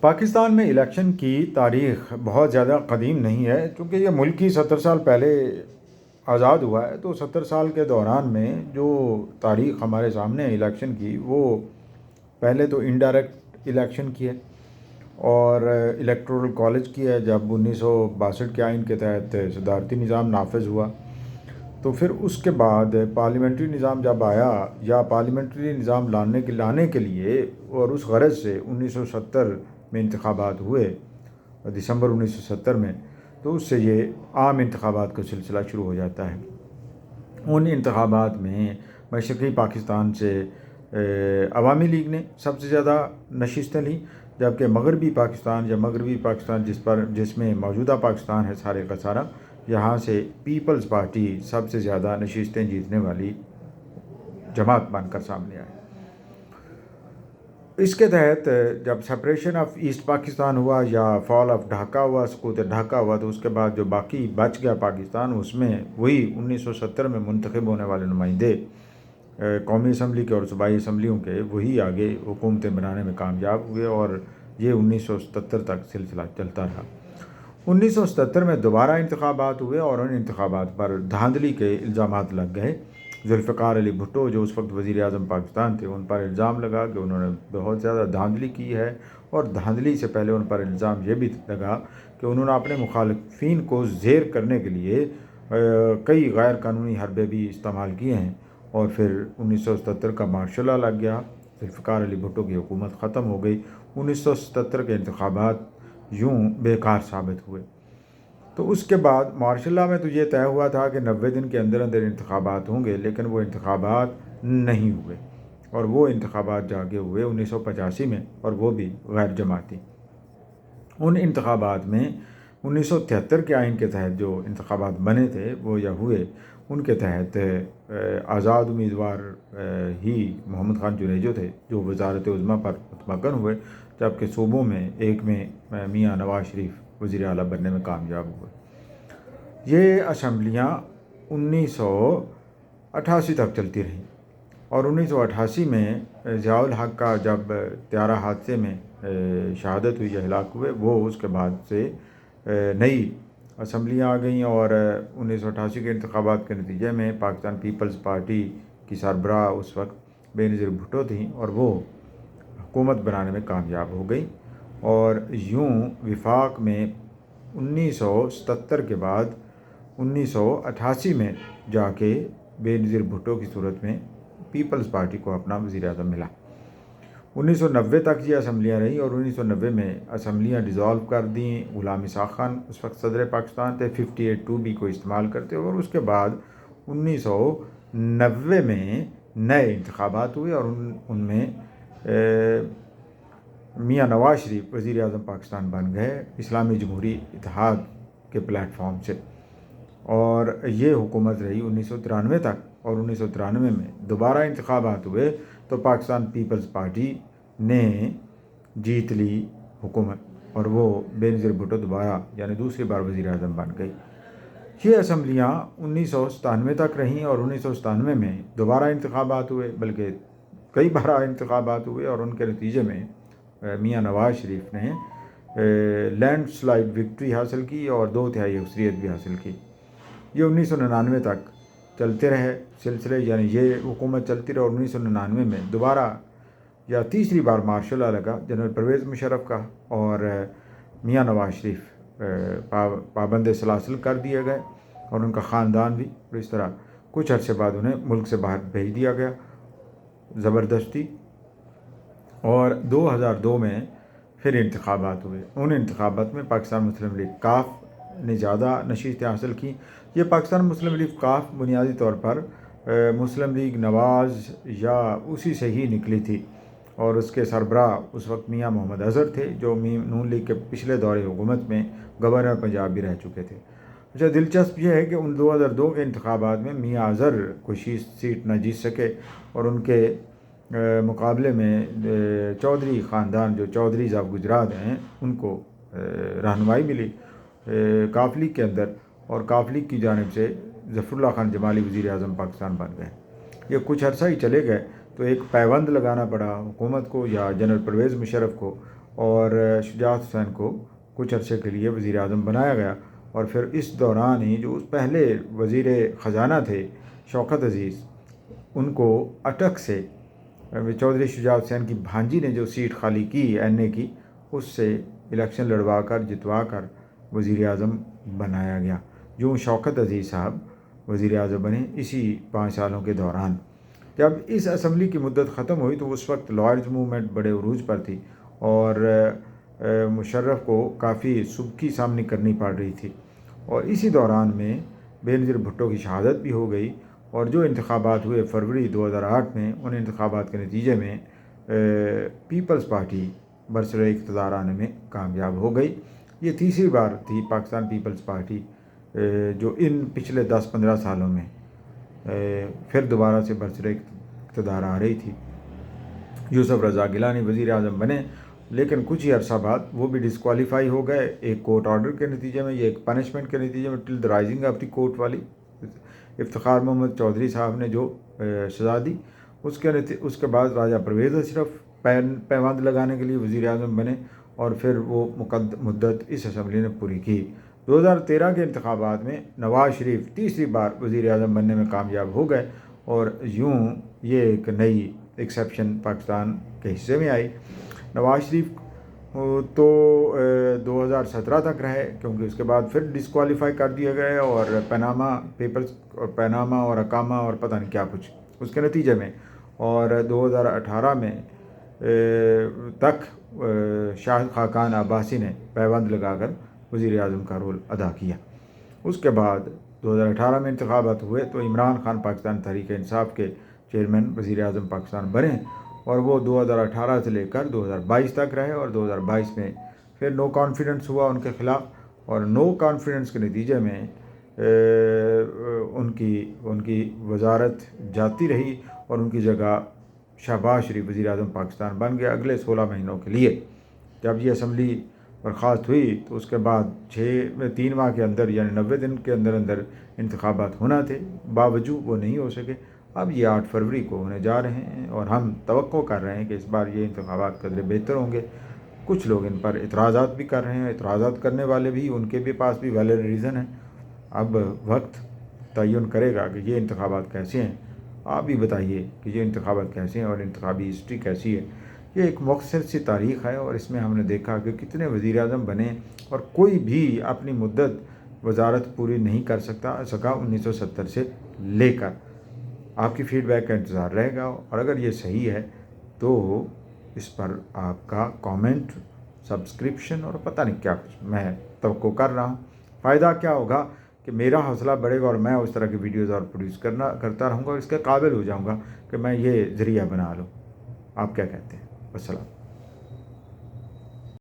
پاکستان میں الیکشن کی تاریخ بہت زیادہ قدیم نہیں ہے، چونکہ یہ ملک ہی 70 سال پہلے آزاد ہوا ہے، تو 70 سال کے دوران میں جو تاریخ ہمارے سامنے ہے الیکشن کی، وہ پہلے تو انڈائریکٹ الیکشن کی ہے اور الیکٹورل کالج کی ہے جب 1962 کے آئین کے تحت صدارتی نظام نافذ ہوا، تو پھر اس کے بعد پارلیمنٹری نظام جب آیا یا پارلیمنٹری نظام لانے کے لیے اور اس غرض سے 1970 میں انتخابات ہوئے، دسمبر 1970 میں، تو اس سے یہ عام انتخابات کا سلسلہ شروع ہو جاتا ہے۔ ان انتخابات میں مشرقی پاکستان سے عوامی لیگ نے سب سے زیادہ نشستیں لیں، جبکہ مغربی پاکستان جس میں موجودہ پاکستان ہے سارے کا سارا، یہاں سے پیپلز پارٹی سب سے زیادہ نشستیں جیتنے والی جماعت بن کر سامنے آئی۔ اس کے تحت جب سپریشن آف ایسٹ پاکستان ہوا یا فال آف ڈھاکہ ہوا، سقوط ڈھاکہ ہوا، تو اس کے بعد جو باقی بچ گیا پاکستان، اس میں وہی 1970 میں منتخب ہونے والے نمائندے قومی اسمبلی کے اور صوبائی اسمبلیوں کے، وہی آگے حکومتیں بنانے میں کامیاب ہوئے اور یہ 1977 تک سلسلہ چلتا رہا۔ 1977 میں دوبارہ انتخابات ہوئے اور ان انتخابات پر دھاندلی کے الزامات لگ گئے۔ ذوالفقار علی بھٹو جو اس وقت وزیر اعظم پاکستان تھے، ان پر الزام لگا کہ انہوں نے بہت زیادہ دھاندلی کی ہے، اور دھاندلی سے پہلے ان پر الزام یہ بھی لگا کہ انہوں نے اپنے مخالفین کو زیر کرنے کے لیے کئی غیر قانونی حربے بھی استعمال کیے ہیں، اور پھر 1977 کا مارشل لا لگ گیا، ذوالفقار علی بھٹو کی حکومت ختم ہو گئی۔ 1977 کے انتخابات یوں بیکار ثابت ہوئے۔ تو اس کے بعد مارشل لا میں تو یہ طے ہوا تھا کہ 90 دن کے اندر انتخابات ہوں گے، لیکن وہ انتخابات نہیں ہوئے، اور وہ انتخابات جاگے ہوئے 1985 میں، اور وہ بھی غیر جماعتی۔ ان انتخابات میں 1973 کے آئین کے تحت جو انتخابات بنے تھے وہ یا ہوئے، ان کے تحت آزاد امیدوار ہی محمد خان جنیجو تھے جو وزارت عظمیٰ پر متمکن ہوئے، جبکہ صوبوں میں ایک میں میاں نواز شریف وزیر اعلیٰ بننے میں کامیاب ہوئے۔ یہ اسمبلیاں 1988 تک چلتی رہیں، اور 1988 میں ضیاء الحق کا جب طیارہ حادثے میں شہادت ہوئی یا ہلاک ہوئے، وہ اس کے بعد سے نئی اسمبلیاں آ گئیں، اور 1988 کے انتخابات کے نتیجے میں پاکستان پیپلز پارٹی کی سربراہ اس وقت بے نظیر بھٹو تھیں، اور وہ حکومت بنانے میں کامیاب ہو گئی، اور یوں وفاق میں 1977 کے بعد 1988 میں جا کے بے نظیر بھٹو کی صورت میں پیپلز پارٹی کو اپنا وزیر اعظم ملا۔ 1990 تک یہ اسمبلیاں رہیں، اور 1990 میں اسمبلیاں ڈیزالو کر دیں۔ غلام اسحاق خان اس وقت صدر پاکستان تھے، 58(2)B کو استعمال کرتے، اور اس کے بعد 1990 میں نئے انتخابات ہوئے، اور ان میں میاں نواز شریف وزیر اعظم پاکستان بن گئے اسلامی جمہوری اتحاد کے پلیٹ فارم سے، اور یہ حکومت رہی 1993 تک، اور 1993 میں دوبارہ انتخابات ہوئے تو پاکستان پیپلز پارٹی نے جیت لی حکومت، اور وہ بے نظیر بھٹو دوبارہ یعنی دوسری بار وزیر اعظم بن گئی۔ یہ اسمبلیاں 1997 تک رہیں، اور 1997 میں دوبارہ انتخابات ہوئے، بلکہ کئی بار انتخابات ہوئے، اور ان کے نتیجے میں میاں نواز شریف نے لینڈ سلائڈ وکٹری حاصل کی اور 2/3 اکثریت بھی حاصل کی۔ یہ 1999 تک چلتے رہے سلسلے، یعنی یہ حکومت چلتی رہی، اور 1999 میں دوبارہ یا تیسری بار مارشل لا لگا جنرل پرویز مشرف کا، اور میاں نواز شریف پابند سلاسل کر دیے گئے، اور ان کا خاندان بھی، اور اس طرح کچھ عرصے بعد انہیں ملک سے باہر بھیج دیا گیا زبردستی، اور 2002 میں پھر انتخابات ہوئے۔ ان انتخابات میں پاکستان مسلم لیگ کاف نے زیادہ نشستیں حاصل کی۔ یہ پاکستان مسلم لیگ کاف بنیادی طور پر مسلم لیگ نواز یا اسی سے ہی نکلی تھی، اور اس کے سربراہ اس وقت میاں محمد اظہر تھے جو نون لیگ کے پچھلے دور حکومت میں گورنر پنجاب بھی رہ چکے تھے۔ اچھا، دلچسپ یہ ہے کہ ان 2002 کے انتخابات میں میاں اظہر کوئی سیٹ نہ جیت سکے، اور ان کے مقابلے میں چودھری خاندان جو چودھری آف گجرات ہیں ان کو رہنمائی ملی کاف لیگ کے اندر، اور کاف لیگ کی جانب سے ظفر اللہ خان جمالی وزیر اعظم پاکستان بن گئے۔ یہ کچھ عرصہ ہی چلے گئے تو ایک پیوند لگانا پڑا حکومت کو یا جنرل پرویز مشرف کو، اور شجاعت حسین کو کچھ عرصے کے لیے وزیر اعظم بنایا گیا، اور پھر اس دوران ہی جو اس پہلے وزیر خزانہ تھے شوکت عزیز، ان کو اٹک سے چودھری شجاعت حسین کی بھانجی نے جو سیٹ خالی کی این اے کی، اس سے الیکشن لڑوا کر جتوا کر وزیر اعظم بنایا گیا۔ جو شوکت عزیز صاحب وزیر اعظم بنے اسی 5 سالوں کے دوران۔ جب اس اسمبلی کی مدت ختم ہوئی تو اس وقت لائرز موومنٹ بڑے عروج پر تھی، اور مشرف کو کافی سبکی سامنے کرنی پڑ رہی تھی، اور اسی دوران میں بے نظیر بھٹو کی شہادت بھی ہو گئی، اور جو انتخابات ہوئے فروری 2008 میں، ان انتخابات کے نتیجے میں پیپلز پارٹی برسر اقتدار آنے میں کامیاب ہو گئی۔ یہ تیسری بار تھی پاکستان پیپلز پارٹی جو ان پچھلے 10-15 سالوں میں پھر دوبارہ سے برسر اقتدار آ رہی تھی۔ یوسف رضا گیلانی وزیر اعظم بنے، لیکن کچھ ہی عرصہ بعد وہ بھی ڈسکوالیفائی ہو گئے، ایک کورٹ آرڈر کے نتیجے میں، یہ ایک پنشمنٹ کے نتیجے میں، till the rising of the court والی افتخار محمد چودھری صاحب نے جو سزا دی، اس کے بعد راجہ پرویز اشرف پیوند لگانے کے لیے وزیر اعظم بنے، اور پھر وہ مدت اس اسمبلی نے پوری کی۔ 2013 کے انتخابات میں نواز شریف تیسری بار وزیر اعظم بننے میں کامیاب ہو گئے، اور یوں یہ ایک نئی ایکسیپشن پاکستان کے حصے میں آئی۔ نواز شریف تو 2017 تک رہے، کیونکہ اس کے بعد پھر ڈسکوالیفائی کر دیے گئے، اور پیناما پیپرز اور پیناما اور اکاما اور پتہ نہیں کیا کچھ اس کے نتیجے میں، اور 2018 میں تک شاہد خاقان عباسی نے پیوند لگا کر وزیر اعظم کا رول ادا کیا۔ اس کے بعد 2018 میں انتخابات ہوئے تو عمران خان پاکستان تحریک انصاف کے چیئرمین وزیر اعظم پاکستان بنے، اور وہ 2018 سے لے کر 2022 تک رہے، اور 2022 میں پھر نو کانفیڈنس ہوا ان کے خلاف، اور نو کانفیڈنس کے نتیجے میں ان کی وزارت جاتی رہی، اور ان کی جگہ شہباز شریف وزیر اعظم پاکستان بن گیا اگلے 16 مہینوں کے لیے۔ جب یہ اسمبلی برخاست ہوئی تو اس کے بعد 3 ماہ کے اندر یعنی 90 دن کے اندر انتخابات ہونا تھے، باوجود وہ نہیں ہو سکے۔ اب یہ 8 فروری کو ہونے جا رہے ہیں، اور ہم توقع کر رہے ہیں کہ اس بار یہ انتخابات قدرے بہتر ہوں گے۔ کچھ لوگ ان پر اعتراضات بھی کر رہے ہیں، اعتراضات کرنے والے بھی ان کے بھی پاس بھی ویلڈ ریزن ہے۔ اب وقت تعین کرے گا کہ یہ انتخابات کیسے ہیں۔ آپ بھی بتائیے کہ یہ انتخابات کیسے ہیں اور انتخابی ہسٹری کیسی ہے۔ یہ ایک مختصر سی تاریخ ہے، اور اس میں ہم نے دیکھا کہ کتنے وزیر اعظم بنے، اور کوئی بھی اپنی مدت وزارت پوری نہیں کر سکا 1970 سے لے کر۔ آپ کی فیڈ بیک کا انتظار رہے گا، اور اگر یہ صحیح ہے تو اس پر آپ کا کامنٹ، سبسکرپشن اور پتہ نہیں کیا کچھ میں توقع کر رہا ہوں۔ فائدہ کیا ہوگا کہ میرا حوصلہ بڑھے گا، اور میں اس طرح کی ویڈیوز اور پروڈیوس کرتا رہوں گا، اور اس کے قابل ہو جاؤں گا کہ میں یہ ذریعہ بنا لوں۔ آپ کیا کہتے ہیں؟ والسلام۔